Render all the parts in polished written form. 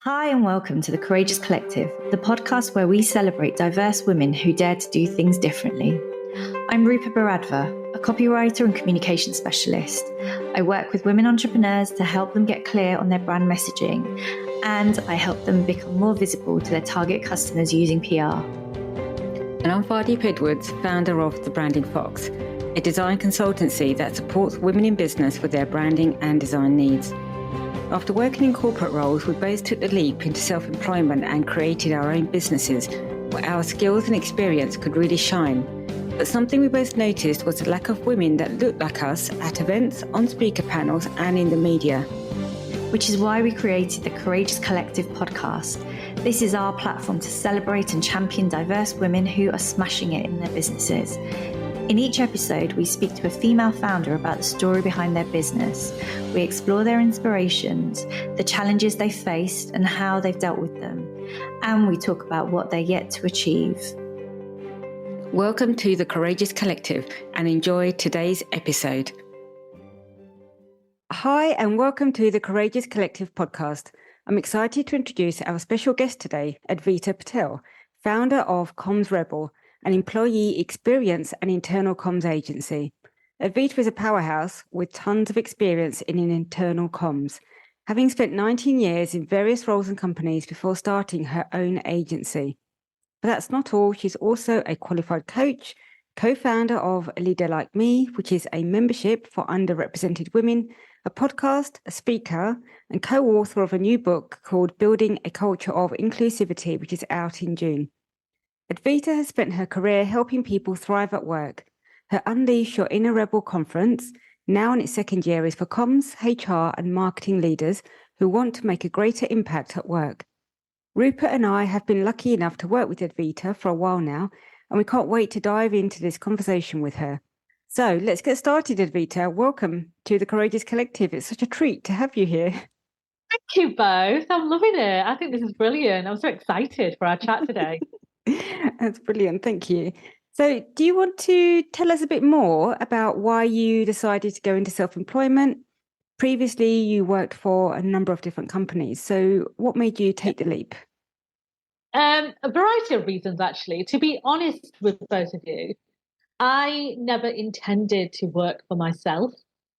Hi and welcome to The Courageous Collective, the podcast where we celebrate diverse women who dare to do things differently. I'm Rupa Baradva, a copywriter and communication specialist. I work with women entrepreneurs to help them get clear on their brand messaging, and I help them become more visible to their target customers using PR. And I'm Vardeep Edwards, founder of The Branding Fox, a design consultancy that supports women in business with their branding and design needs. After working in corporate roles, we both took the leap into self-employment and created our own businesses where our skills and experience could really shine. But something we both noticed was the lack of women that looked like us at events, on speaker panels, and in the media. Which is why we created the Courageous Collective podcast. This is our platform to celebrate and champion diverse women who are smashing it in their businesses. In each episode, we speak to a female founder about the story behind their business. We explore their inspirations, the challenges they faced and how they've dealt with them. And we talk about what they're yet to achieve. Welcome to the Courageous Collective and enjoy today's episode. Hi and welcome to the Courageous Collective podcast. I'm excited to introduce our special guest today, Advita Patel, founder of Comms Rebel, an employee experience and internal comms agency. Advita is a powerhouse with tons of experience in internal comms, having spent 19 years in various roles and companies before starting her own agency. But that's not all. She's also a qualified coach, co-founder of A Leader Like Me, which is a membership for underrepresented women, a podcast, a speaker, and co-author of a new book called Building a Culture of Inclusivity, which is out in June. Advita has spent her career helping people thrive at work. Her Unleash Your Inner Rebel conference, now in its second year, is for comms, HR, and marketing leaders who want to make a greater impact at work. Rupert and I have been lucky enough to work with Advita for a while now, and we can't wait to dive into this conversation with her. So let's get started, Advita. Welcome to the Courageous Collective. It's such a treat to have you here. Thank you both. I'm loving it. I think this is brilliant. I'm so excited for our chat today. That's brilliant. Thank you. So do you want to tell us a bit more about why you decided to go into self-employment? Previously, you worked for a number of different companies. So what made you take the leap? A variety of reasons, actually. To be honest with both of you, I never intended to work for myself.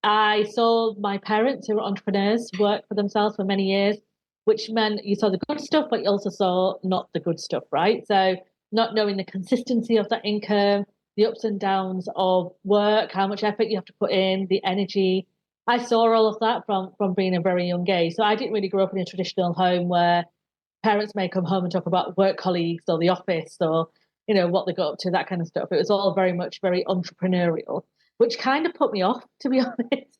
I saw my parents, who were entrepreneurs, work for themselves for many years, which meant you saw the good stuff, but you also saw not the good stuff, right? So not knowing the consistency of that income, the ups and downs of work, how much effort you have to put in, the energy. I saw all of that from being a very young age. So I didn't really grow up in a traditional home where parents may come home and talk about work colleagues or the office or, you know, what they got up to, that kind of stuff. It was all very much very entrepreneurial, which kind of put me off, to be honest.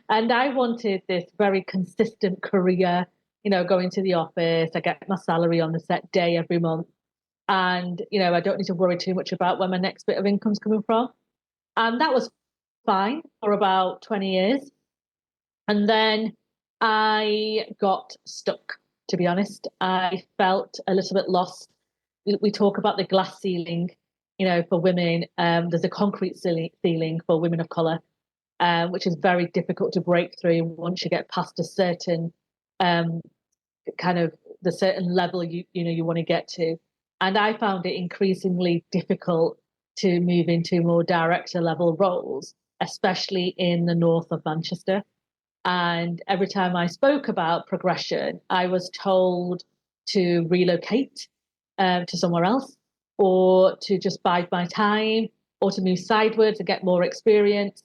And I wanted this very consistent career, you know, going to the office. I get my salary on the set day every month. And, you know, I don't need to worry too much about where my next bit of income's coming from. And that was fine for about 20 years. And then I got stuck, to be honest. I felt a little bit lost. We talk about the glass ceiling, you know, for women. There's a concrete ceiling for women of colour, which is very difficult to break through once you get past a certain kind of the certain level you want to get to. And I found it increasingly difficult to move into more director level roles, especially in the north of Manchester. And every time I spoke about progression, I was told to relocate to somewhere else, or to just bide my time, or to move sideways and get more experience.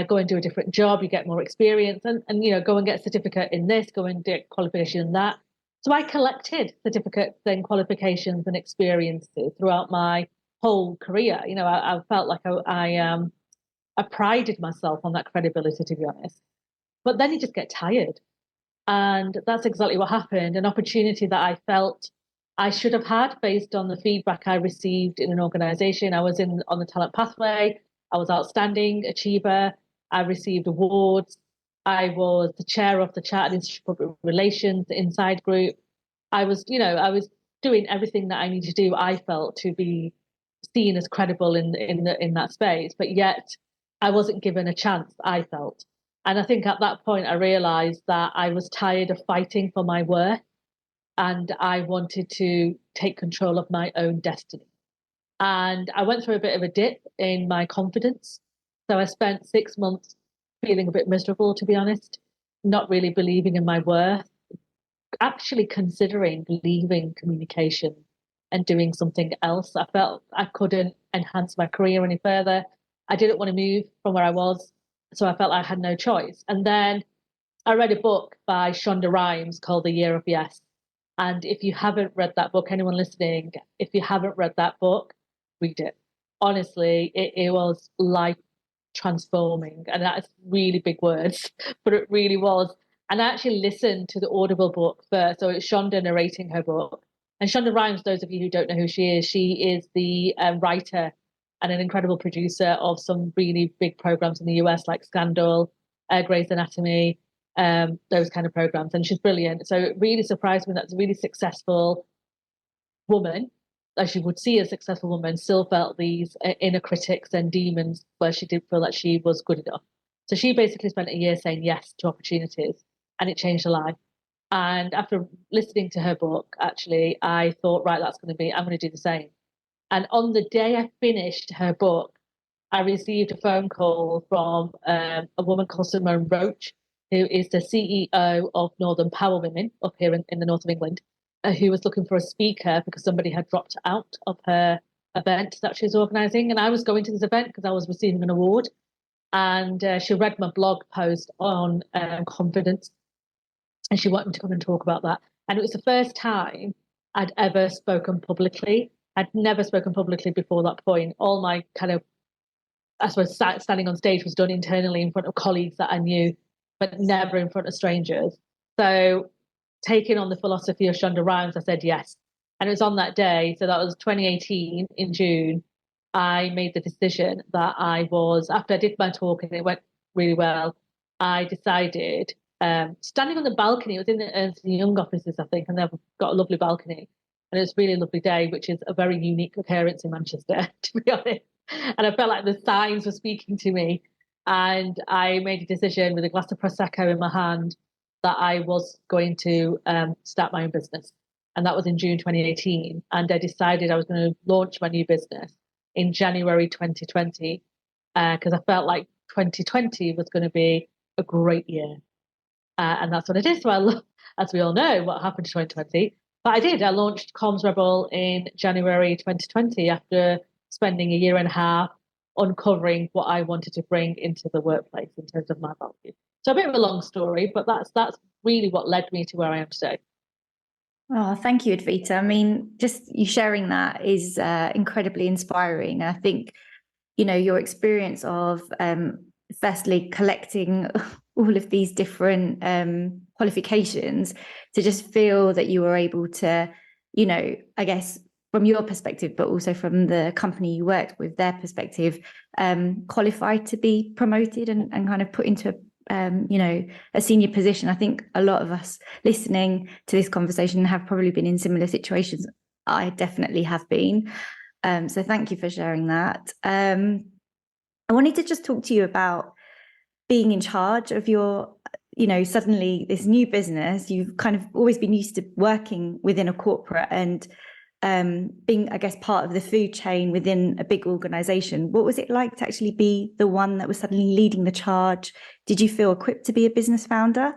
Go and do a different job, you get more experience, and you know, go and get a certificate in this, go and get qualification in that. So I collected certificates and qualifications and experiences throughout my whole career. You know, I felt like I prided myself on that credibility, to be honest. But then you just get tired. And that's exactly what happened. An opportunity that I felt I should have had based on the feedback I received in an organization. I was on the talent pathway. I was outstanding achiever. I received awards. I was the chair of the Chartered Institute of Public Relations Inside Group. I was doing everything that I needed to do, I felt, to be seen as credible in that space. But yet I wasn't given a chance, I felt. And I think at that point I realized that I was tired of fighting for my worth. and I wanted to take control of my own destiny. And I went through a bit of a dip in my confidence. So I spent 6 months feeling a bit miserable, to be honest, not really believing in my worth, actually considering leaving communication and doing something else. I felt I couldn't enhance my career any further. I didn't want to move from where I was. So I felt I had no choice. And then I read a book by Shonda Rhimes called The Year of Yes. And if you haven't read that book, anyone listening, if you haven't read that book, read it. Honestly, it was life transforming. And that's really big words, but it really was. And I actually listened to the Audible book first. So it's Shonda narrating her book. And Shonda Rhimes, those of you who don't know who she is the writer and an incredible producer of some really big programs in the US like Scandal, Grey's Anatomy, those kind of programs. And she's brilliant. So it really surprised me that's a really successful woman, as you would see a successful woman, still felt these inner critics and demons where she didn't feel like she was good enough. So she basically spent a year saying yes to opportunities, and it changed her life. And after listening to her book, actually, I thought, right, I'm going to do the same. And on the day I finished her book, I received a phone call from a woman called Simone Roach, who is the CEO of Northern Power Women up here in the north of England, who was looking for a speaker because somebody had dropped out of her event that she was organising. And I was going to this event because I was receiving an award. And she read my blog post on confidence, and she wanted to come and talk about that. And it was the first time I'd ever spoken publicly. I'd never spoken publicly before that point. All my kind of, I suppose, standing on stage was done internally in front of colleagues that I knew, but never in front of strangers. So taking on the philosophy of Shonda Rhimes, I said yes. And it was on that day, so that was 2018 in June, I made the decision that after I did my talk and it went really well, I decided, standing on the balcony, it was in the Ernst & Young offices, I think, and they've got a lovely balcony. And it was a really lovely day, which is a very unique occurrence in Manchester, to be honest. And I felt like the signs were speaking to me. And I made a decision with a glass of Prosecco in my hand that I was going to start my own business. And that was in June 2018. And I decided I was going to launch my new business in January 2020 because I felt like 2020 was going to be a great year. And that's what it is. So as we all know, what happened to 2020. But I did. I launched Comms Rebel in January 2020 after spending a year and a half uncovering what I wanted to bring into the workplace in terms of my value. So a bit of a long story, but that's really what led me to where I am today. Oh, thank you, Advita. I mean, just you sharing that is incredibly inspiring. I think, your experience of firstly collecting all of these different qualifications to just feel that you were able to, I guess from your perspective, but also from the company you worked with, their perspective, qualified to be promoted and kind of put into a senior position. I think a lot of us listening to this conversation have probably been in similar situations. I definitely have been. So thank you for sharing that. I wanted to just talk to you about being in charge of your, suddenly this new business. You've kind of always been used to working within a corporate and being, I guess, part of the food chain within a big organization. What was it like to actually be the one that was suddenly leading the charge? Did you feel equipped to be a business founder?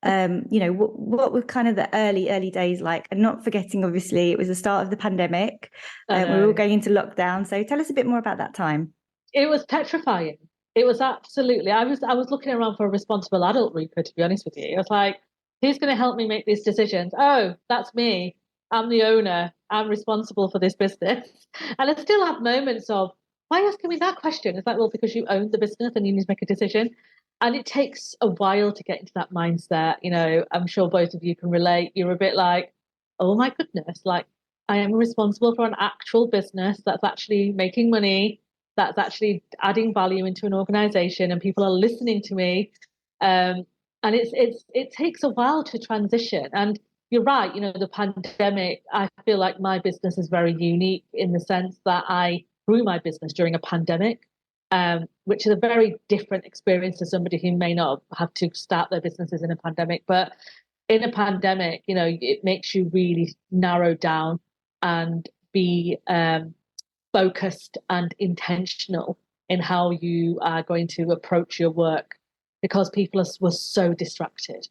What were kind of the early days like? And not forgetting, obviously, it was the start of the pandemic. We were all going into lockdown. So tell us a bit more about that time. It was petrifying. It was absolutely. I was looking around for a responsible adult, Rika, to be honest with you. I was like, who's going to help me make these decisions? Oh, that's me. I'm the owner. I'm responsible for this business. And I still have moments of, why are you asking me that question? It's like, well, because you own the business and you need to make a decision. And it takes a while to get into that mindset. I'm sure both of you can relate. You're a bit like, oh my goodness, like I am responsible for an actual business that's actually making money, that's actually adding value into an organization, and people are listening to me. And it takes a while to transition. And you're right, the pandemic, I feel like my business is very unique in the sense that I grew my business during a pandemic, which is a very different experience to somebody who may not have to start their businesses in a pandemic. But in a pandemic, it makes you really narrow down and be focused and intentional in how you are going to approach your work, because people were so distracted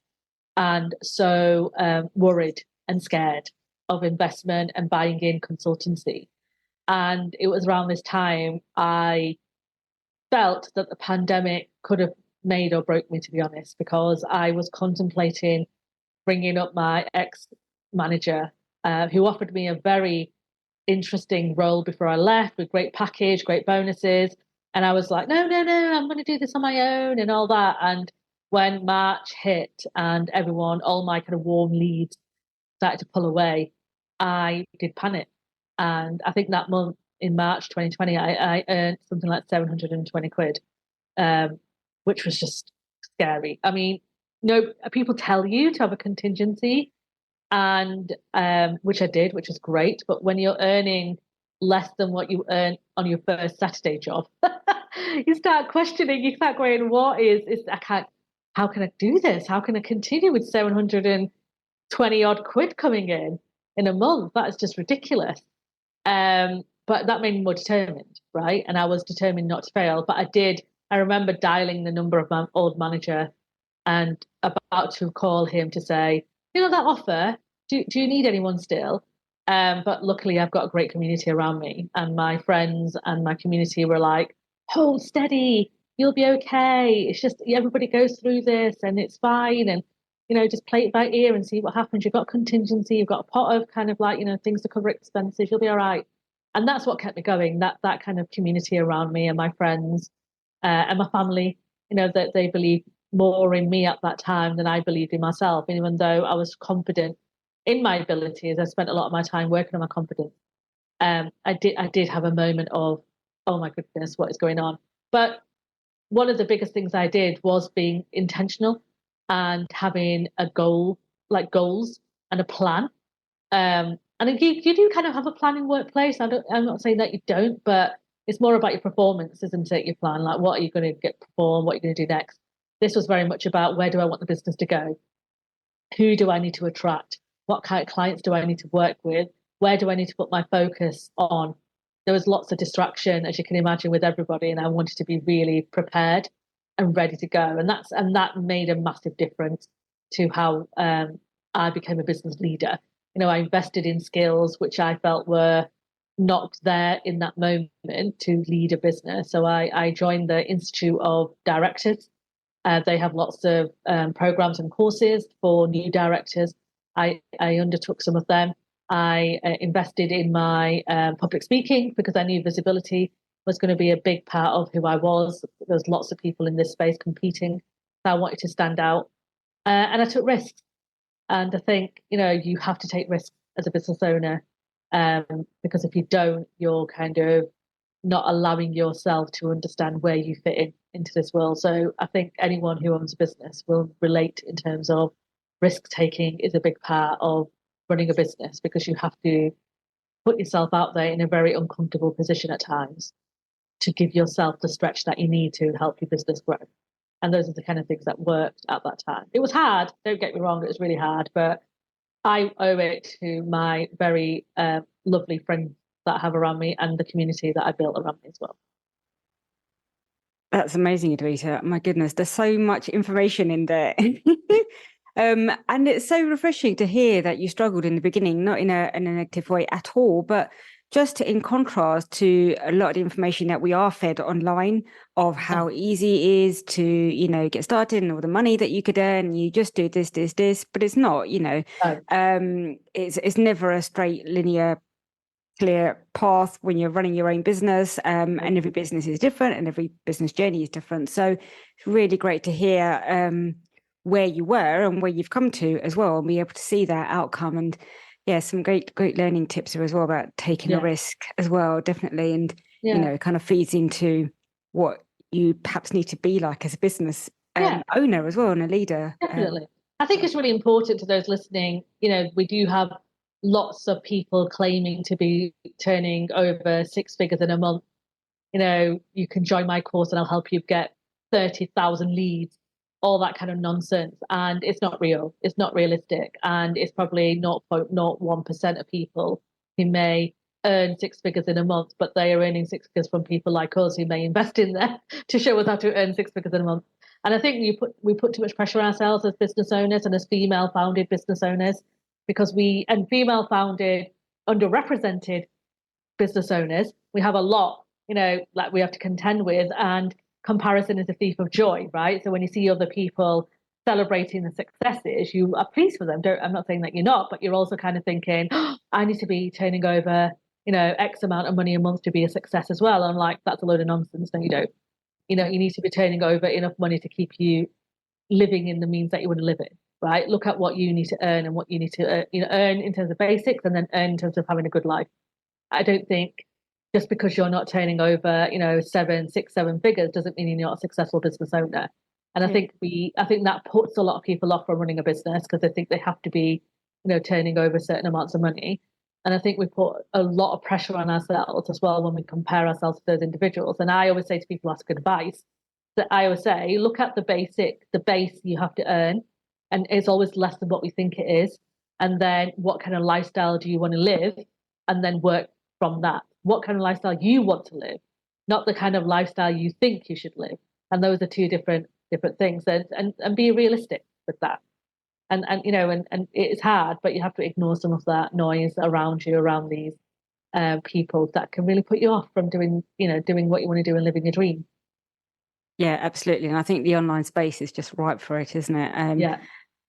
and so worried and scared of investment and buying in consultancy. And it was around this time I felt that the pandemic could have made or broke me, to be honest, because I was contemplating bringing up my ex-manager, who offered me a very interesting role before I left with great package, great bonuses. And I was like, no, I'm going to do this on my own and all that. And when March hit and all my kind of warm leads started to pull away, I did panic. And I think that month in March 2020, I earned something like 720 quid, which was just scary. I mean, people tell you to have a contingency, and which I did, which was great. But when you're earning less than what you earn on your first Saturday job, you start questioning. You start going, "What is? I can't. How can I do this? How can I continue with 720 odd quid coming in a month? That is just ridiculous." But that made me more determined, right? And I was determined not to fail. But I remember dialing the number of my old manager and about to call him to say, that offer, do you need anyone still? But luckily I've got a great community around me, and my friends and my community were like, hold steady, you'll be okay. It's just everybody goes through this and it's fine. And, just play it by ear and see what happens. You've got contingency, you've got a pot of kind of like, things to cover expenses, you'll be all right. And that's what kept me going, that kind of community around me and my friends and my family, that they believe more in me at that time than I believed in myself. And even though I was confident in my abilities, I spent a lot of my time working on my confidence. I did have a moment of, oh my goodness, what is going on? But one of the biggest things I did was being intentional and having a goal, like goals and a plan. And you do kind of have a plan in workplace. I'm not saying that you don't, but it's more about your performance, isn't it? Your plan, like what are you going to perform? What are you going to do next? This was very much about, where do I want the business to go? Who do I need to attract? What kind of clients do I need to work with? Where do I need to put my focus on? There was lots of distraction, as you can imagine, with everybody, and I wanted to be really prepared and ready to go. And that made a massive difference to how I became a business leader. I invested in skills which I felt were not there in that moment to lead a business. So I joined the Institute of Directors. They have lots of programs and courses for new directors. I undertook some of them. I invested in my public speaking because I knew visibility was going to be a big part of who I was. There's lots of people in this space competing. So I wanted to stand out. And I took risks. And I think, you have to take risks as a business owner, because if you don't, you're kind of not allowing yourself to understand where you fit into this world. So I think anyone who owns a business will relate in terms of risk taking is a big part of running a business, because you have to put yourself out there in a very uncomfortable position at times to give yourself the stretch that you need to help your business grow. And those are the kind of things that worked at that time. It was hard, don't get me wrong, it was really hard, but I owe it to my very lovely friends that I have around me and the community that I built around me as well. That's amazing, Advita. My goodness, there's so much information in there. And it's so refreshing to hear that you struggled in the beginning, not in a negative way at all, but just in contrast to a lot of the information that we are fed online of how easy it is to, get started and all the money that you could earn. You just do this, but it's not, it's never a straight linear clear path when you're running your own business, and every business is different and every business journey is different. So it's really great to hear where you were and where you've come to as well, and be able to see that outcome. And some great learning tips here as well about taking a risk as well, definitely. And it kind of feeds into what you perhaps need to be like as a business owner as well, and a leader. Definitely. I think it's really important to those listening. We do have lots of people claiming to be turning over 6 figures in a month. You can join my course and I'll help you get 30,000 leads. all that kind of nonsense. And it's not real. It's not realistic. And it's probably 0.01% of people who may earn six figures in a month, but they are earning six figures from people like us who may invest in there to show us how to earn six figures in a month. And I think we put too much pressure on ourselves as business owners and as female founded business owners, because female founded, underrepresented business owners, we have a lot, like we have to contend with, and comparison is a thief of joy, right? So when you see other people celebrating the successes, you are pleased for them. I'm not saying that you're not, but you're also kind of thinking, oh, I need to be turning over, X amount of money a month to be a success as well. And I'm like, that's a load of nonsense. No, you don't. You need to be turning over enough money to keep you living in the means that you want to live in, right? Look at what you need to earn and what you need to earn in terms of basics, and then earn in terms of having a good life. I don't think just because you're not turning over, 7 figures doesn't mean you're not a successful business owner. And I think that puts a lot of people off from running a business because they think they have to be, turning over certain amounts of money. And I think we put a lot of pressure on ourselves as well when we compare ourselves to those individuals. And I always say to people, ask advice, that I always say, look at the base you have to earn. And it's always less than what we think it is. And then what kind of lifestyle do you want to live? And then work from that. What kind of lifestyle you want to live, not the kind of lifestyle you think you should live. And those are two different things. And be realistic with that. And it's hard, but you have to ignore some of that noise around you, around these people that can really put you off from doing what you want to do and living your dream. Yeah, absolutely. And I think the online space is just ripe for it, isn't it? Yeah.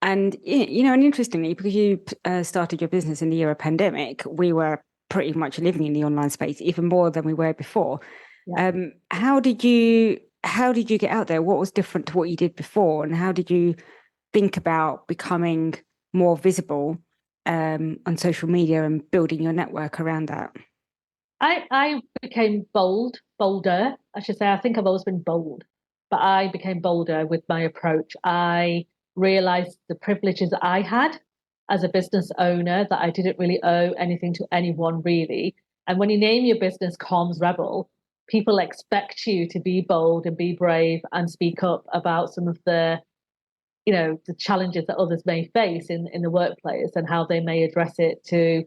And, and interestingly, because you started your business in the year of pandemic, we were pretty much living in the online space even more than we were before. Yeah. How did you get out there? What was different to what you did before? And how did you think about becoming more visible on social media and building your network around that? I became bolder, I should say. I think I've always been bold, but I became bolder with my approach. I realized the privileges I had as a business owner, that I didn't really owe anything to anyone really. And when you name your business Comms Rebel, people expect you to be bold and be brave and speak up about some of the challenges that others may face in the workplace and how they may address it to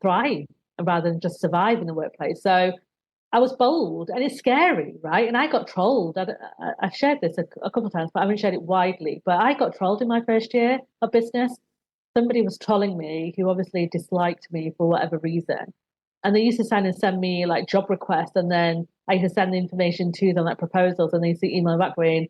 thrive rather than just survive in the workplace. So I was bold, and it's scary, right? And I got trolled. I've shared this a couple of times, but I haven't shared it widely. But I got trolled in my first year of business. Somebody was trolling me who obviously disliked me for whatever reason. And they used to send me like job requests, and then I used to send the information to them, like proposals, and they used to email back going,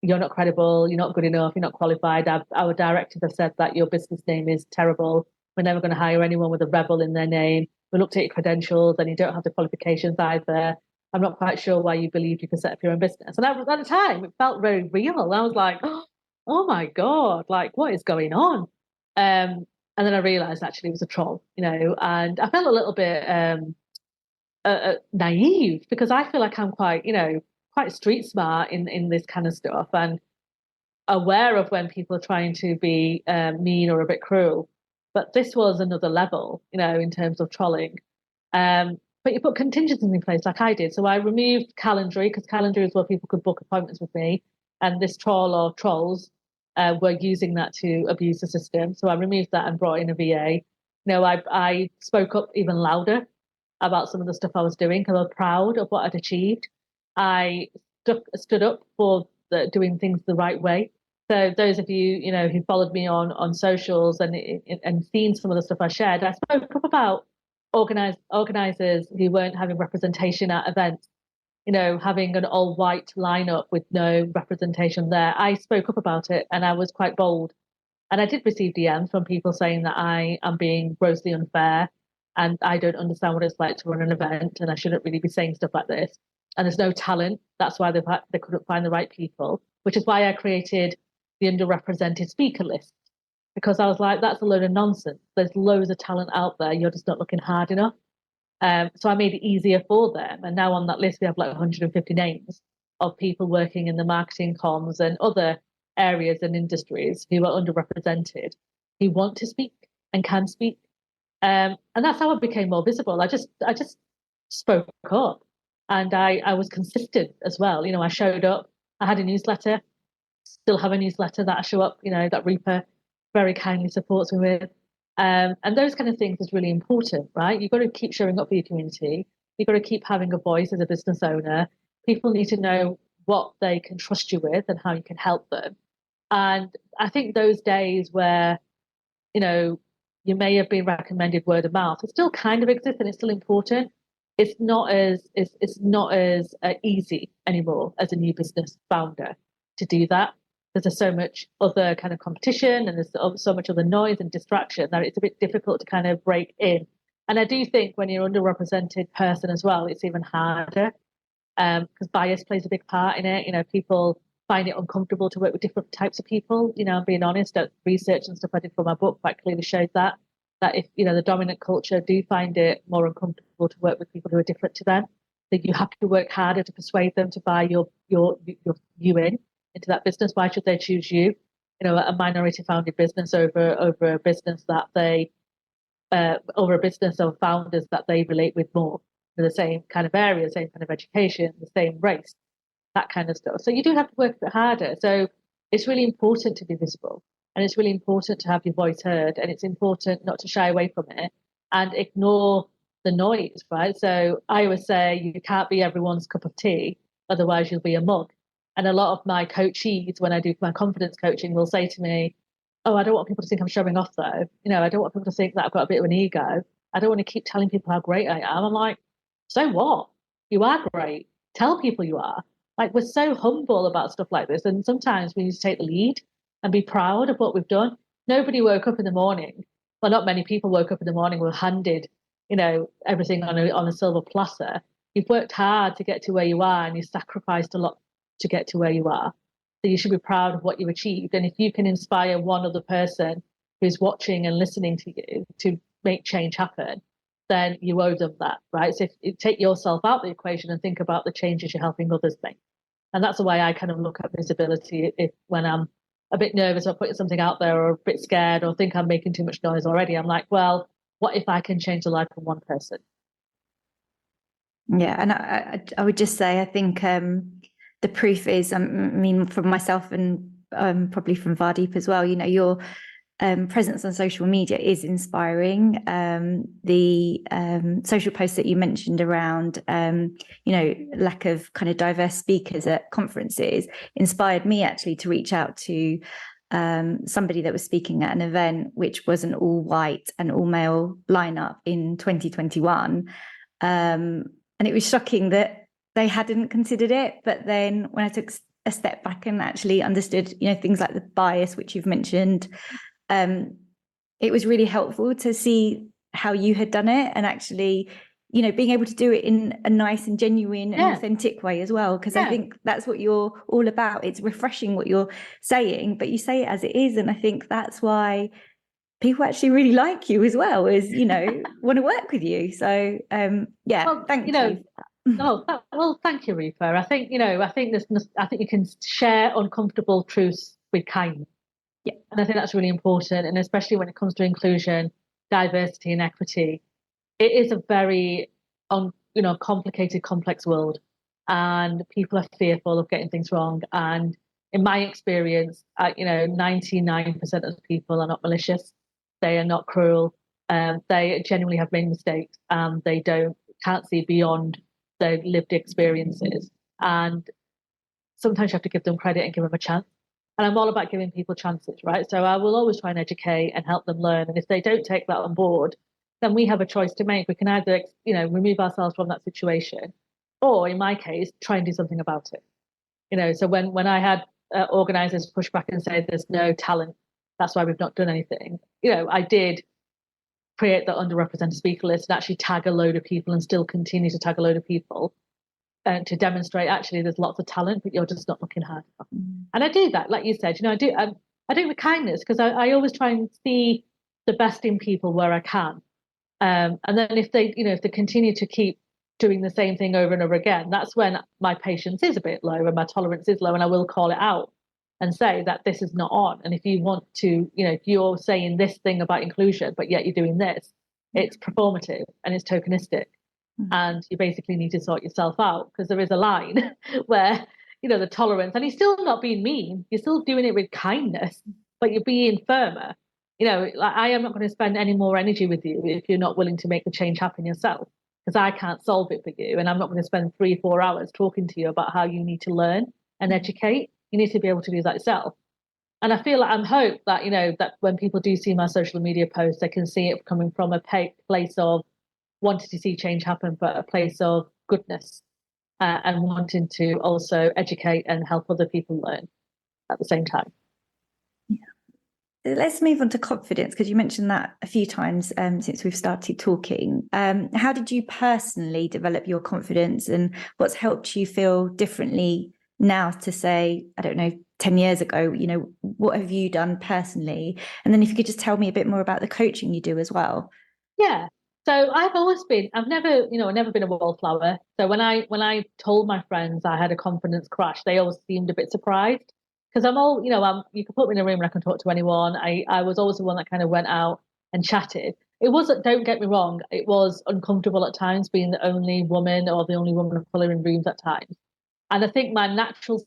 you're not credible, you're not good enough, you're not qualified. Our directors have said that your business name is terrible. We're never going to hire anyone with a rebel in their name. We looked at your credentials and you don't have the qualifications either. I'm not quite sure why you believe you can set up your own business. And at the time, it felt very real. I was like, oh my God, like what is going on? And then I realized actually it was a troll, and I felt a little bit naive because I feel like I'm quite street smart in this kind of stuff and aware of when people are trying to be mean or a bit cruel. But this was another level, in terms of trolling. But you put contingencies in place like I did. So I removed Calendly because Calendly is where people could book appointments with me. And this troll or trolls were using that to abuse the system. So I removed that and brought in a VA. I spoke up even louder about some of the stuff I was doing because I was proud of what I'd achieved. I stood up for doing things the right way. So those of you, who followed me on socials and seen some of the stuff I shared, I spoke up about organizers who weren't having representation at events, having an all white lineup with no representation there. I spoke up about it and I was quite bold. And I did receive DMs from people saying that I am being grossly unfair and I don't understand what it's like to run an event and I shouldn't really be saying stuff like this. And there's no talent. That's why they couldn't find the right people, which is why I created the underrepresented speaker list, because I was like, that's a load of nonsense. There's loads of talent out there. You're just not looking hard enough. So I made it easier for them. And now on that list, we have like 150 names of people working in the marketing comms and other areas and industries who are underrepresented, who want to speak and can speak. And that's how I became more visible. I just spoke up and I was consistent as well. I showed up. I had a newsletter. still have a newsletter that I show up, that Reaper very kindly supports me with. And those kind of things is really important, right? You've got to keep showing up for your community. You've got to keep having a voice as a business owner. People need to know what they can trust you with and how you can help them. And I think those days where, you may have been recommended word of mouth, it still kind of exists and it's still important. It's not as easy anymore as a new business founder to do that, because there's so much other kind of competition and there's so much other noise and distraction that it's a bit difficult to kind of break in. And I do think when you're an underrepresented person as well, it's even harder, because bias plays a big part in it. People find it uncomfortable to work with different types of people. I'm being honest, research and stuff I did for my book quite clearly showed that if, the dominant culture do find it more uncomfortable to work with people who are different to them, that you have to work harder to persuade them to buy you into that business. Why should they choose you? A minority founded business over a business that they over a business of founders that they relate with more, in the same kind of area, same kind of education, the same race, that kind of stuff. So you do have to work a bit harder. So it's really important to be visible, and it's really important to have your voice heard, and it's important not to shy away from it and ignore the noise, right? So I always say you can't be everyone's cup of tea, otherwise you'll be a mug. And a lot of my coachees, when I do my confidence coaching, will say to me, oh, I don't want people to think I'm showing off though. I don't want people to think that I've got a bit of an ego. I don't want to keep telling people how great I am. I'm like, so what? You are great. Tell people you are. Like, we're so humble about stuff like this. And sometimes we need to take the lead and be proud of what we've done. Nobody woke up in the morning. Well, not many people woke up in the morning, were handed, everything on a silver platter. You've worked hard to get to where you are, and you sacrificed a lot to get to where you are. So you should be proud of what you've achieved. And if you can inspire one other person who's watching and listening to you to make change happen, then you owe them that, right? So if you take yourself out of the equation and think about the changes you're helping others make. And that's the way I kind of look at visibility. When I'm a bit nervous or putting something out there, or a bit scared, or think I'm making too much noise already, I'm like, well, what if I can change the life of one person? Yeah, and I would just say, I think the proof is, from myself and probably from Vardeep as well, your presence on social media is inspiring. The social posts that you mentioned around, lack of kind of diverse speakers at conferences inspired me actually to reach out to somebody that was speaking at an event which was an all white and all male lineup in 2021. And it was shocking that they hadn't considered it. But then when I took a step back and actually understood, things like the bias, which you've mentioned, it was really helpful to see how you had done it, and actually, being able to do it in a nice and genuine and authentic way as well. Because I think that's what you're all about. It's refreshing what you're saying, but you say it as it is. And I think that's why people actually really like you as well, is, want to work with you. So, thank you. Well, thank you, Reaper. I think, I think you can share uncomfortable truths with kindness. Yeah. And I think that's really important. And especially when it comes to inclusion, diversity and equity, it is a very, complicated, complex world. And people are fearful of getting things wrong. And in my experience, 99% of people are not malicious. They are not cruel. They genuinely have made mistakes, and they can't see beyond their lived experiences. And sometimes you have to give them credit and give them a chance. And I'm all about giving people chances, right? So I will always try and educate and help them learn. And if they don't take that on board, then we have a choice to make. We can either, remove ourselves from that situation, or in my case, try and do something about it. So when I had organizers push back and say there's no talent, that's why we've not done anything. I did create the underrepresented speaker list and actually tag a load of people, and still continue to tag a load of people, to demonstrate actually there's lots of talent, but you're just not looking hard enough. And I do that, like you said, I do it with kindness, because I always try and see the best in people where I can. And then if they continue to keep doing the same thing over and over again, that's when my patience is a bit low and my tolerance is low, and I will call it out and say that this is not on. And if you want to, if you're saying this thing about inclusion, but yet you're doing this, it's performative and it's tokenistic. And you basically need to sort yourself out, because there is a line where, the tolerance, and you're still not being mean. You're still doing it with kindness, but you're being firmer. Like, I am not going to spend any more energy with you if you're not willing to make the change happen yourself, because I can't solve it for you. And I'm not going to spend 3-4 hours talking to you about how you need to learn and educate. You need to be able to do that yourself. And I feel like I'm hope that, that when people do see my social media posts, they can see it coming from a place of wanting to see change happen, but a place of goodness, and wanting to also educate and help other people learn at the same time. Let's move on to confidence, because you mentioned that a few times since we've started talking. How did you personally develop your confidence, and what's helped you feel differently now to, say, I don't know, 10 years ago? What have you done personally? And then if you could just tell me a bit more about the coaching you do as well. Yeah. So I've never been a wallflower. So when I told my friends I had a confidence crash, they always seemed a bit surprised, because you can put me in a room and I can talk to anyone. I was always the one that kind of went out and chatted. It wasn't, don't get me wrong, it was uncomfortable at times being the only woman or the only woman of color in rooms at times. And I think my natural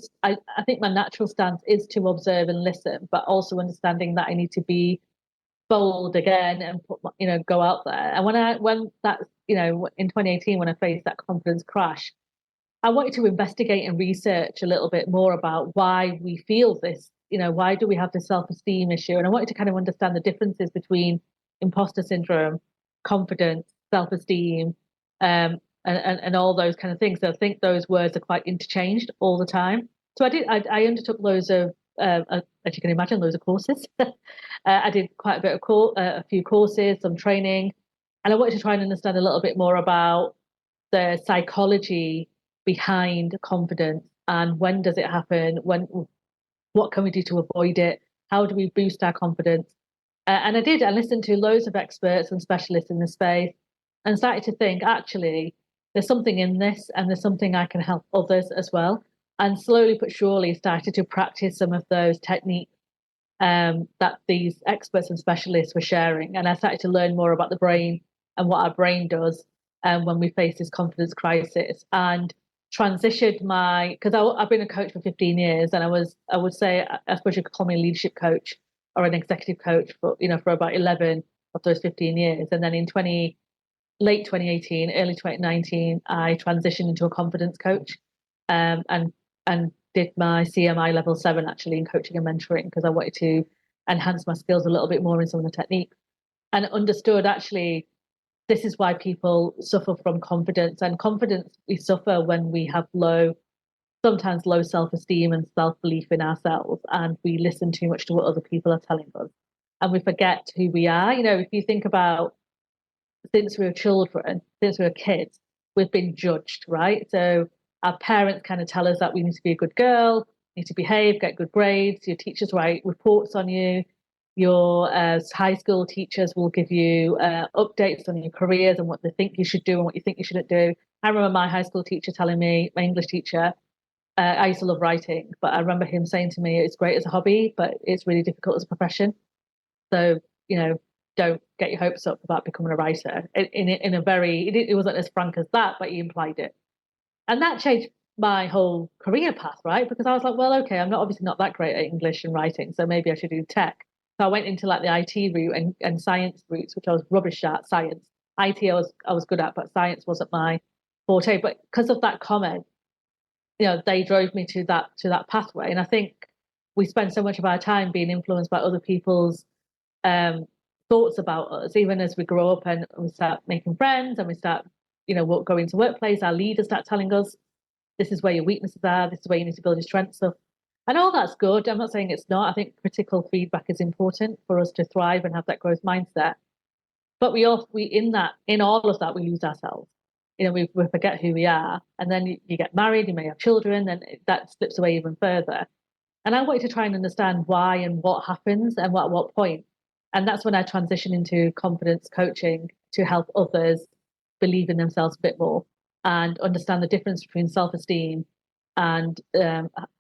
stance is to observe and listen, but also understanding that I need to be bold again and go out there. And in 2018, when I faced that confidence crash, I wanted to investigate and research a little bit more about why we feel this. Why do we have this self-esteem issue? And I wanted to kind of understand the differences between imposter syndrome, confidence, self-esteem, and all those kind of things. So I think those words are quite interchanged all the time. So I undertook loads of, as you can imagine, loads of courses. I did quite a bit of a few courses, some training, and I wanted to try and understand a little bit more about the psychology behind confidence, and when does it happen? What can we do to avoid it? How do we boost our confidence? And I listened to loads of experts and specialists in the space, and started to think, actually, there's something in this, and there's something I can help others as well. And slowly but surely started to practice some of those techniques that these experts and specialists were sharing. And I started to learn more about the brain and what our brain does when we face this confidence crisis, and transitioned because I've been a coach for 15 years, and I would say, I suppose you could call me a leadership coach or an executive coach for about 11 of those 15 years. And then in late 2018, early 2019, I transitioned into a confidence coach, and did my CMI level 7 actually in coaching and mentoring, because I wanted to enhance my skills a little bit more in some of the techniques, and understood actually this is why people suffer from confidence. And confidence, we suffer when we have sometimes low self-esteem and self-belief in ourselves, and we listen too much to what other people are telling us, and we forget who we are. If you think about, since we were children, since we were kids, we've been judged, right? So our parents kind of tell us that we need to be a good girl, need to behave, get good grades. Your teachers write reports on you. Your high school teachers will give you updates on your careers and what they think you should do and what you think you shouldn't do. I remember my high school teacher telling me, my English teacher, I used to love writing, but I remember him saying to me, it's great as a hobby, but it's really difficult as a profession. So, don't get your hopes up about becoming a writer. It wasn't as frank as that, but he implied it. And that changed my whole career path, right? Because I was like, well, okay, I'm obviously not that great at English and writing, so maybe I should do tech. So I went into like the IT route and science routes, which I was rubbish at. Science, IT, I was good at, but science wasn't my forte. But because of that comment, they drove me to that pathway. And I think we spend so much of our time being influenced by other people's thoughts about us, even as we grow up and we start making friends and we start, going to workplace. Our leaders start telling us, this is where your weaknesses are, this is where you need to build your strengths up. And all that's good. I'm not saying it's not. I think critical feedback is important for us to thrive and have that growth mindset. But in all of that, we lose ourselves. We forget who we are. And then you get married, you may have children, and that slips away even further. And I wanted to try and understand why and what happens and at what point. And that's when I transitioned into confidence coaching to help others believe in themselves a bit more and understand the difference between self-esteem and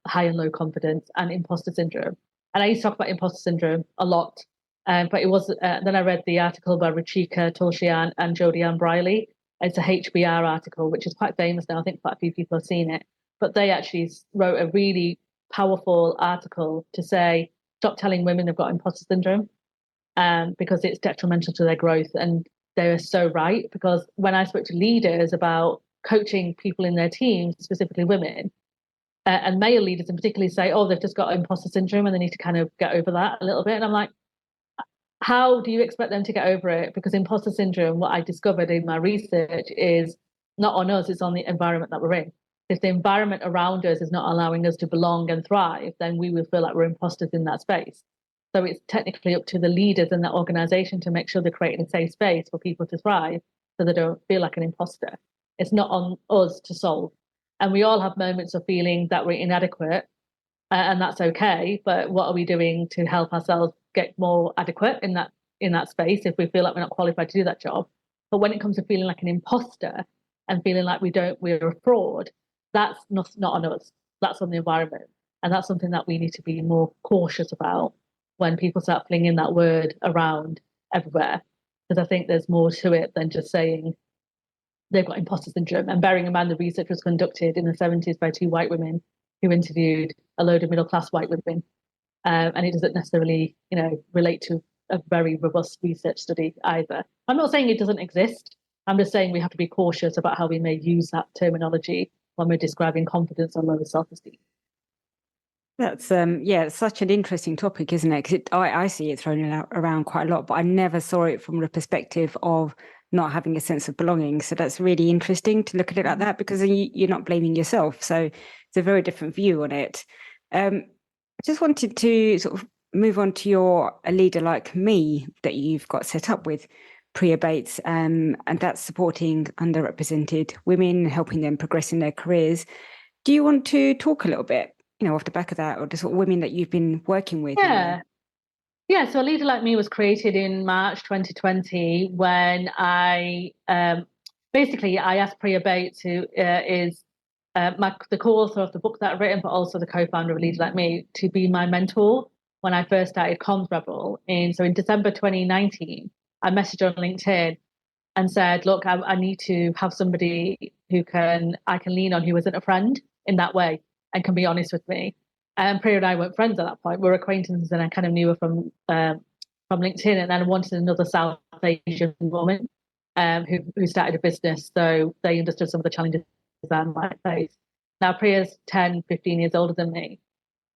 high and low confidence and imposter syndrome. And I used to talk about imposter syndrome a lot, but it was then I read the article by Ruchika Tulsian and Jodie Ann Briley. It's a HBR article, which is quite famous now. I think quite a few people have seen it. but they actually wrote a really powerful article to say, stop telling women they've got imposter syndrome, because it's detrimental to their growth. And they were so right, because when I spoke to leaders about coaching people in their teams, specifically women, and male leaders in particular, say, oh, they've just got imposter syndrome and they need to kind of get over that a little bit. And I'm like, how do you expect them to get over it? Because imposter syndrome, what I discovered in my research, is not on us, it's on the environment that we're in. If the environment around us is not allowing us to belong and thrive, then we will feel like we're imposters in that space. So it's technically up to the leaders in that organization to make sure they're creating a safe space for people to thrive so they don't feel like an imposter. It's not on us to solve. And we all have moments of feeling that we're inadequate, and that's okay. But what are we doing to help ourselves get more adequate in that space if we feel like we're not qualified to do that job? But when it comes to feeling like an imposter and feeling like we're a fraud, that's not on us. That's on the environment. And that's something that we need to be more cautious about when people start flinging that word around everywhere. Because I think there's more to it than just saying they've got imposter syndrome. And bearing in mind, the research was conducted in the 70s by 2 white women who interviewed a load of middle-class white women. And it doesn't necessarily, relate to a very robust research study either. I'm not saying it doesn't exist. I'm just saying we have to be cautious about how we may use that terminology when we're describing confidence or lower self-esteem. That's it's such an interesting topic, isn't it? Because I see it thrown around quite a lot, but I never saw it from the perspective of not having a sense of belonging. So that's really interesting to look at it like that, because you're not blaming yourself. So it's a very different view on it. I just wanted to sort of move on to A Leader Like Me that you've got set up with Priya Bates, and that's supporting underrepresented women, helping them progress in their careers. Do you want to talk a little bit, off the back of that, or the sort of women that you've been working with? Yeah, so A Leader Like Me was created in March 2020 when I asked Priya Bates, who is the co-author of the book that I've written, but also the co-founder of A Leader Like Me, to be my mentor when I first started Comms Rebel. So in December 2019, I messaged on LinkedIn and said, look, I need to have somebody I can lean on, who isn't a friend in that way and can be honest with me. And Priya and I weren't friends at that point. We were acquaintances, and I kind of knew her from LinkedIn. And then I wanted another South Asian woman who started a business, so they understood some of the challenges that I might face. Now, Priya's 10, 15 years older than me,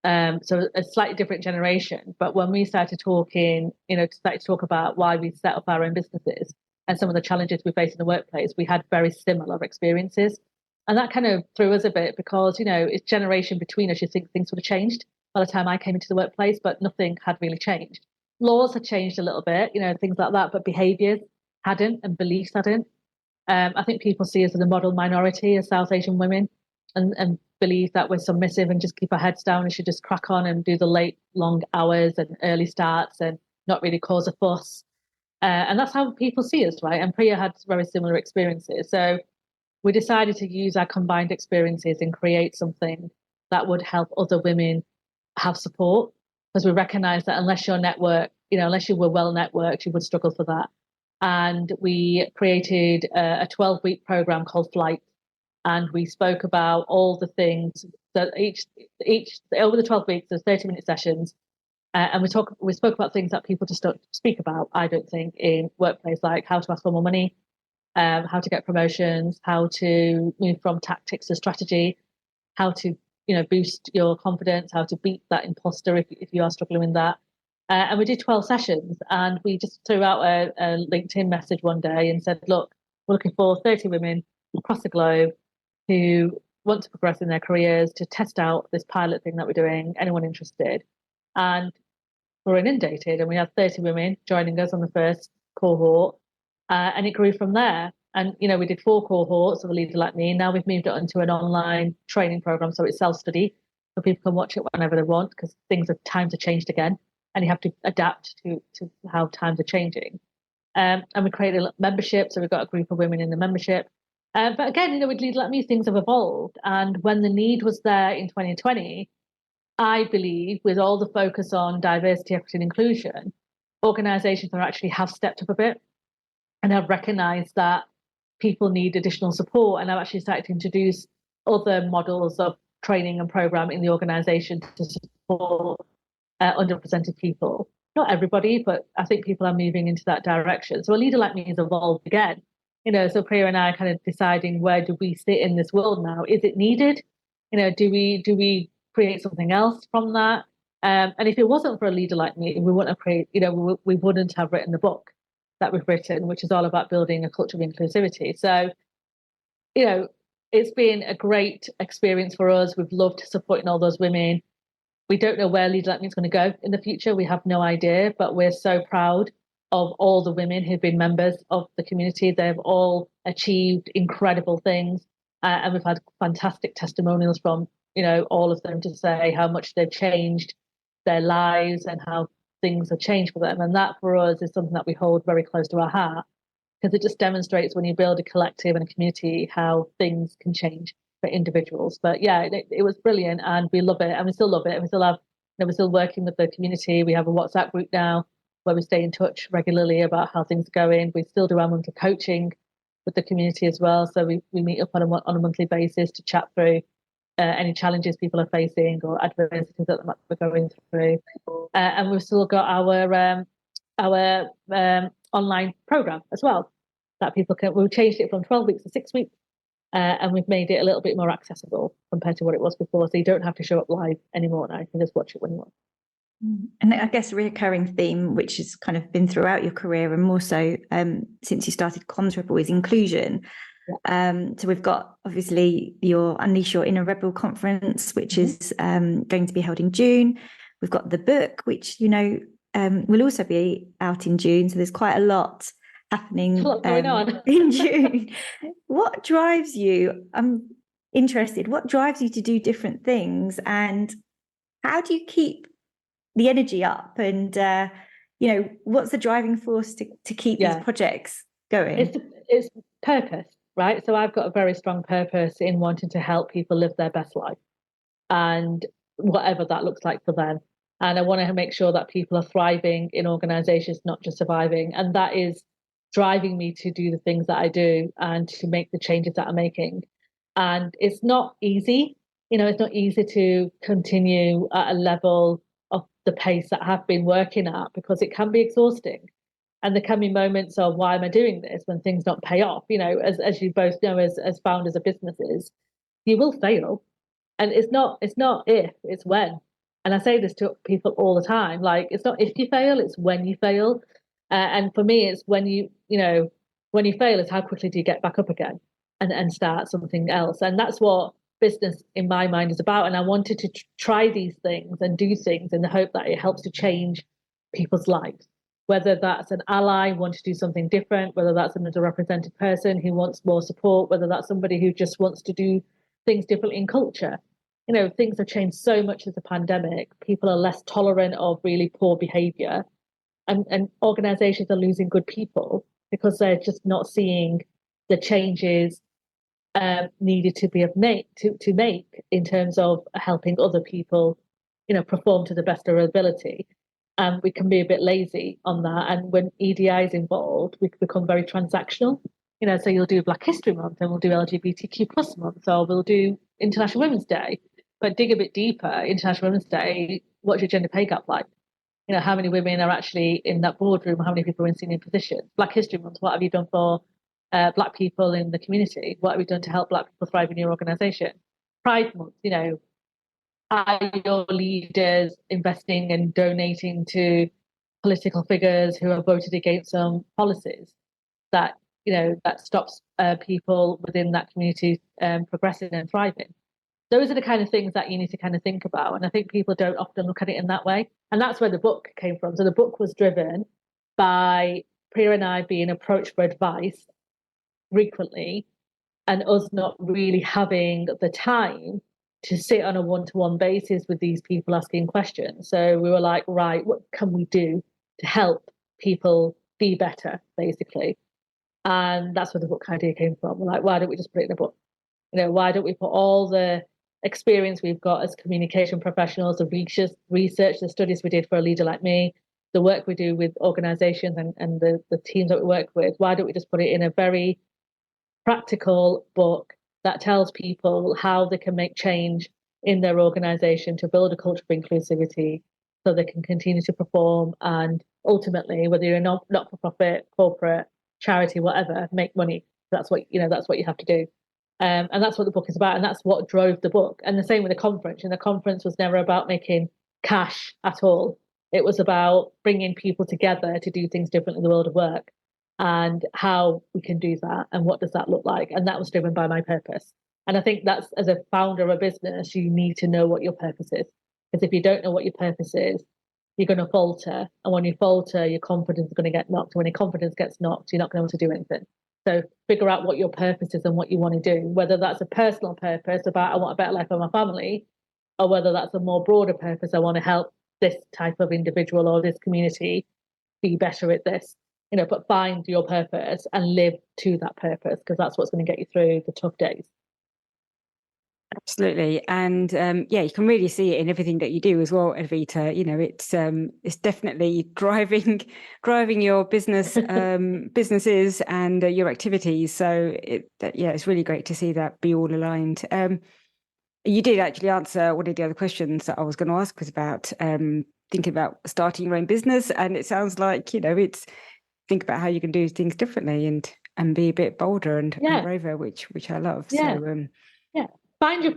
so a slightly different generation. But when we started talking, started to talk about why we set up our own businesses and some of the challenges we face in the workplace, we had very similar experiences. And that kind of threw us a bit, because, it's generation between us. You think things would have changed by the time I came into the workplace, but nothing had really changed. Laws had changed a little bit, things like that, but behaviours hadn't, and beliefs hadn't. I think people see us as a model minority as South Asian women, and believe that we're submissive and just keep our heads down and should just crack on and do the late, long hours and early starts and not really cause a fuss. And that's how people see us, right? And Priya had very similar experiences. So we decided to use our combined experiences and create something that would help other women have support, because we recognize that unless you're networked, unless you were well networked, you would struggle for that. And we created a 12-week program called Flight, and we spoke about all the things that each over the 12 weeks, there's 30-minute sessions, and we spoke about things that people just don't speak about, I don't think, in workplace, like how to ask for more money, how to get promotions, how to move from tactics to strategy, how to boost your confidence, how to beat that imposter if you are struggling with that. And we did 12 sessions, and we just threw out a LinkedIn message one day and said, look, we're looking for 30 women across the globe who want to progress in their careers, to test out this pilot thing that we're doing. Anyone interested? And we're inundated, and we had 30 women joining us on the first cohort. And it grew from there. And, we did 4 cohorts of A Leader Like Me. Now we've moved it onto an online training program. So it's self-study, so people can watch it whenever they want, because times have changed again, and you have to adapt to how times are changing. And we created a membership. So we've got a group of women in the membership. But again, with Leader Like Me, things have evolved. And when the need was there in 2020, I believe, with all the focus on diversity, equity, and inclusion, organizations have stepped up a bit, and have recognized that people need additional support, and I've actually started to introduce other models of training and program in the organization to support underrepresented people. Not everybody, but I think people are moving into that direction. So a leader like me has evolved again. So Priya and I are kind of deciding, where do we sit in this world now? Is it needed? Do we create something else from that? And if it wasn't for a leader like me, we wouldn't have we wouldn't have written the book that we've written, which is all about building a culture of inclusivity. So, it's been a great experience for us. We've loved supporting all those women. We don't know where Leader Like Me is going to go in the future. We have no idea, but we're so proud of all the women who've been members of the community. They've all achieved incredible things. And we've had fantastic testimonials from, all of them to say how much they've changed their lives and how things have changed for them. And that for us is something that we hold very close to our heart, because it just demonstrates when you build a collective and a community how things can change for individuals. But yeah, it was brilliant, and we love it, and we still love it. And we still have, we're still working with the community. We have a WhatsApp group now where we stay in touch regularly about how things are going. We still do our monthly coaching with the community as well. So we meet up on a monthly basis to chat through any challenges people are facing or adversities that we're going through. And we've still got our online program as well that people can. We've changed it from 12 weeks to 6 weeks. And we've made it a little bit more accessible compared to what it was before. So you don't have to show up live anymore now. You can just watch it when you want. And I guess a recurring theme, which has kind of been throughout your career and more so since you started Comms Rebel, is inclusion. Yeah. So we've got obviously your Unleash Your Inner Rebel conference, which is going to be held in June. We've got the book, which, will also be out in June. So there's quite a lot happening going on in June. What drives you? I'm interested. What drives you to do different things, and how do you keep the energy up? And what's the driving force to keep these projects going? It's purpose, right? So I've got a very strong purpose in wanting to help people live their best life, and whatever that looks like for them. And I want to make sure that people are thriving in organizations, not just surviving. And that is driving me to do the things that I do and to make the changes that I'm making. And it's not easy. It's not easy to continue at a level of the pace that I have been working at, because it can be exhausting. And there can be moments of, why am I doing this, when things don't pay off? As you both know, as founders of businesses, you will fail. And it's not if, it's when. And I say this to people all the time, like, it's not if you fail, it's when you fail. And for me, it's when you fail, is how quickly do you get back up again and start something else. And that's what business in my mind is about. And I wanted to try these things and do things in the hope that it helps to change people's lives, whether that's an ally who wants to do something different, whether that's an underrepresented person who wants more support, whether that's somebody who just wants to do things differently in culture. Things have changed so much as the pandemic. People are less tolerant of really poor behavior. And organizations are losing good people because they're just not seeing the changes needed to make in terms of helping other people, perform to the best of their ability. And we can be a bit lazy on that. And when EDI is involved, we can become very transactional. So you'll do Black History Month, and we'll do LGBTQ plus month, or we'll do International Women's Day. But dig a bit deeper, International Women's Day, what's your gender pay gap like? How many women are actually in that boardroom? How many people are in senior positions? Black History Month, what have you done for Black people in the community? What have you done to help Black people thrive in your organisation? Pride Month, are your leaders investing and donating to political figures who have voted against some policies that, that stops people within that community progressing and thriving? Those are the kind of things that you need to kind of think about. And I think people don't often look at it in that way. And that's where the book came from. So the book was driven by Priya and I being approached for advice frequently, and us not really having the time to sit on a one-to-one basis with these people asking questions. So we were like, right, what can we do to help people be better, basically? And that's where the book idea came from. We're like, why don't we just put it in a book? Why don't we put all the experience we've got as communication professionals, the research, the studies we did for a leader like me, the work we do with organizations and the teams that we work with, why don't we just put it in a very practical book that tells people how they can make change in their organization to build a culture of inclusivity so they can continue to perform and ultimately, whether you're a not-for-profit, corporate, charity, whatever, make money. That's what you have to do. And that's what the book is about. And that's what drove the book. And the same with the conference. And the conference was never about making cash at all. It was about bringing people together to do things differently in the world of work and how we can do that and what does that look like. And that was driven by my purpose. And I think that's, as a founder of a business, you need to know what your purpose is. Because if you don't know what your purpose is, you're going to falter. And when you falter, your confidence is going to get knocked. And when your confidence gets knocked, you're not going to be able to do anything. So figure out what your purpose is and what you want to do, whether that's a personal purpose about I want a better life for my family, or whether that's a more broader purpose, I want to help this type of individual or this community be better at this. But find your purpose and live to that purpose, because that's what's going to get you through the tough days. Absolutely. And you can really see it in everything that you do as well, Advita. It's definitely driving your businesses and your activities. So it's really great to see that be all aligned. You did actually answer one of the other questions that I was going to ask, was about thinking about starting your own business. And it sounds like, it's think about how you can do things differently and be a bit bolder and braver, which I love. Yeah. So, Find your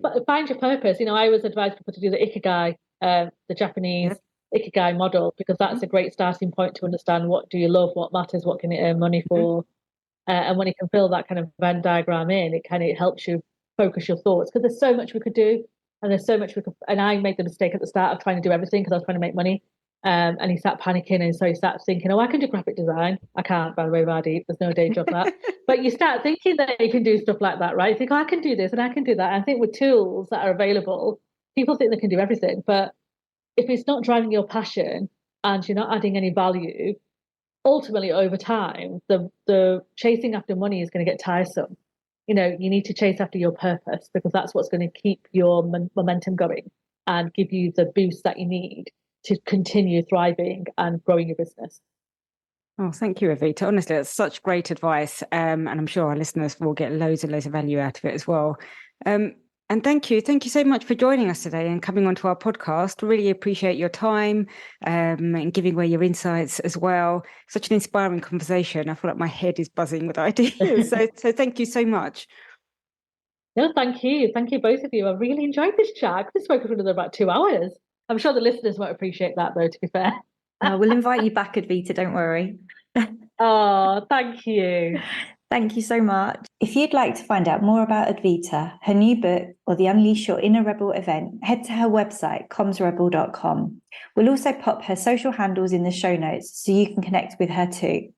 purpose. I always advise people to do the Ikigai, the Japanese Ikigai model, because that's a great starting point to understand what do you love, what matters, what can you earn money for. And when you can fill that kind of Venn diagram in, it helps you focus your thoughts, because there's so much we could do and there's so much and I made the mistake at the start of trying to do everything because I was trying to make money. And he started panicking, and so he started thinking, I can do graphic design. I can't, by the way, Vardy. There's no day job that. But you start thinking that you can do stuff like that, right? You think, I can do this and I can do that. And I think with tools that are available, people think they can do everything. But if it's not driving your passion and you're not adding any value, ultimately over time, the chasing after money is going to get tiresome. You need to chase after your purpose, because that's what's going to keep your momentum going and give you the boost that you need to continue thriving and growing your business. Oh, thank you, Advita. Honestly, that's such great advice. And I'm sure our listeners will get loads and loads of value out of it as well. And thank you so much for joining us today and coming onto our podcast. Really appreciate your time and giving away your insights as well. Such an inspiring conversation. I feel like my head is buzzing with ideas. So thank you so much. No, thank you. Thank you, both of you. I really enjoyed this chat. I could have spoken for another about 2 hours. I'm sure the listeners won't appreciate that, though, to be fair. We'll invite you back, Advita, don't worry. Oh, thank you. Thank you so much. If you'd like to find out more about Advita, her new book, or the Unleash Your Inner Rebel event, head to her website, commsrebel.com. We'll also pop her social handles in the show notes so you can connect with her too.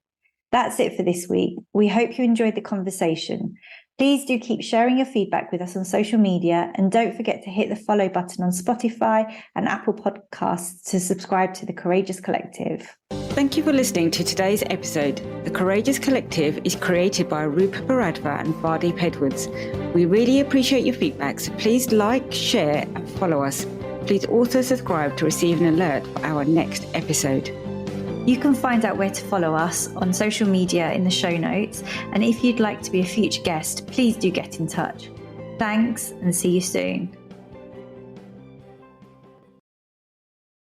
That's it for this week. We hope you enjoyed the conversation. Please do keep sharing your feedback with us on social media, and don't forget to hit the follow button on Spotify and Apple Podcasts to subscribe to The Courageous Collective. Thank you for listening to today's episode. The Courageous Collective is created by Rupa Bharadwaj and Vardeep Edwards. We really appreciate your feedback, so please like, share and follow us. Please also subscribe to receive an alert for our next episode. You can find out where to follow us on social media in the show notes. And if you'd like to be a future guest, please do get in touch. Thanks, and see you soon.